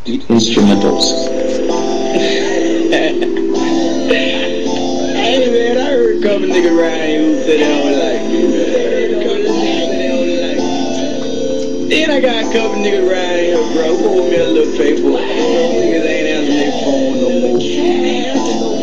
The instrumentals. Hey man, I heard a couple niggas around here who said they don't like me, man. Then I got a couple niggas around here, bro, who owed me a little paper. Niggas ain't answering their phone no more.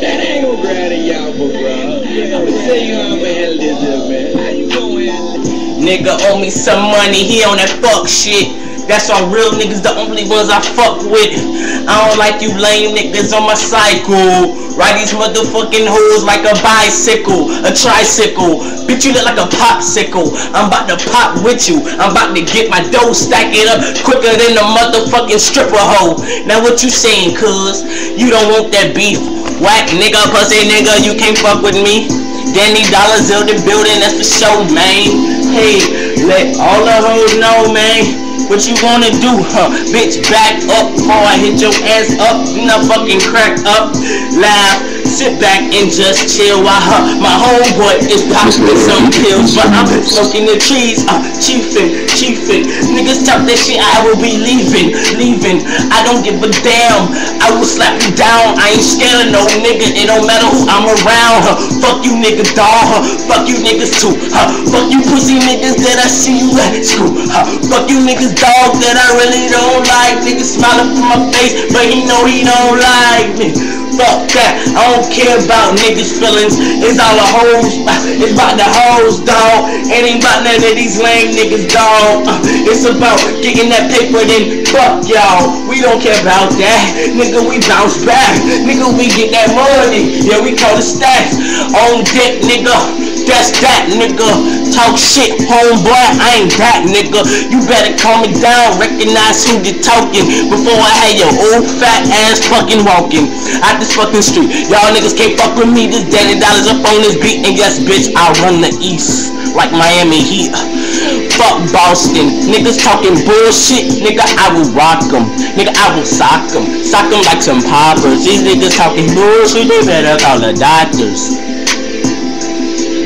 That ain't gonna grab the yapper, bro. I'ma tell you how I'ma handle this up, man. How you gonna handle it? Nigga owe me some money, he on that fuck shit. That's why real niggas the only ones I fuck with. I don't like you lame niggas on my cycle. Ride these motherfucking hoes like a bicycle, a tricycle. Bitch, you look like a popsicle. I'm about to pop with you. I'm about to get my dough, stack it up quicker than a motherfucking stripper hoe. Now what you saying, cuz? You don't want that beef. Whack nigga, pussy nigga, you can't fuck with me. Danny Dollars in the building, that's for sure, man. Hey, let all the hoes know, man. What you wanna do, huh? Bitch, back up before I hit your ass up. Not fucking crack up. Laugh, sit back and just chill while my homeboy is popping some pills. But I'm smoking the trees, chiefin'. Niggas talk that shit, I will be leaving. I don't give a damn. I will slap you down. I ain't scared of no nigga. It don't matter who I'm around. Fuck you niggas, dawg. Fuck you niggas too. Fuck you pussy niggas that I see you at school. Fuck you niggas, dog, that I really don't like. Niggas smiling from my face, but he know he don't like me. Fuck that, I don't care about niggas' feelings. It's all the hoes, it's about the hoes, dog. It ain't about none of these lame niggas, dog. It's about getting that paper, then fuck y'all. We don't care about that, nigga, we bounce back. Nigga, we get that money, yeah, we call it stacks. On deck, nigga, that's that, nigga. Talk shit, homeboy, I ain't that, nigga. You better calm it down, recognize who you're talking before I have your old fat ass fucking walking out this fucking street. Y'all niggas can't fuck with me. This Danny Dollars up on this beat, and yes, bitch, I run the East like Miami Heat. Fuck Boston, niggas talking bullshit, nigga, I will rock them. Nigga, I will sock them like some poppers. These niggas talking bullshit, they better call the doctors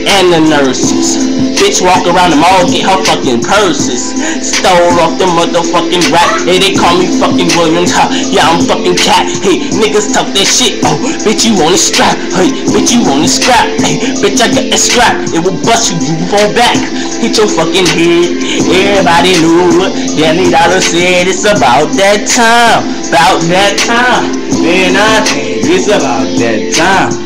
and the nurses. Bitch walk around the mall, get her fucking purses. Stole off the motherfucking rap. Hey, they call me fucking Williams, huh? Yeah, I'm fucking cat. Hey, niggas talk that shit. Oh, bitch, you wanna scrap? Hey, bitch, you wanna scrap? Hey, bitch, I got that scrap. It will bust you, you fall back. Hit your fucking head. Everybody knew it. Danny Dollars said it's about that time. About that time. Man, I think it's about that time.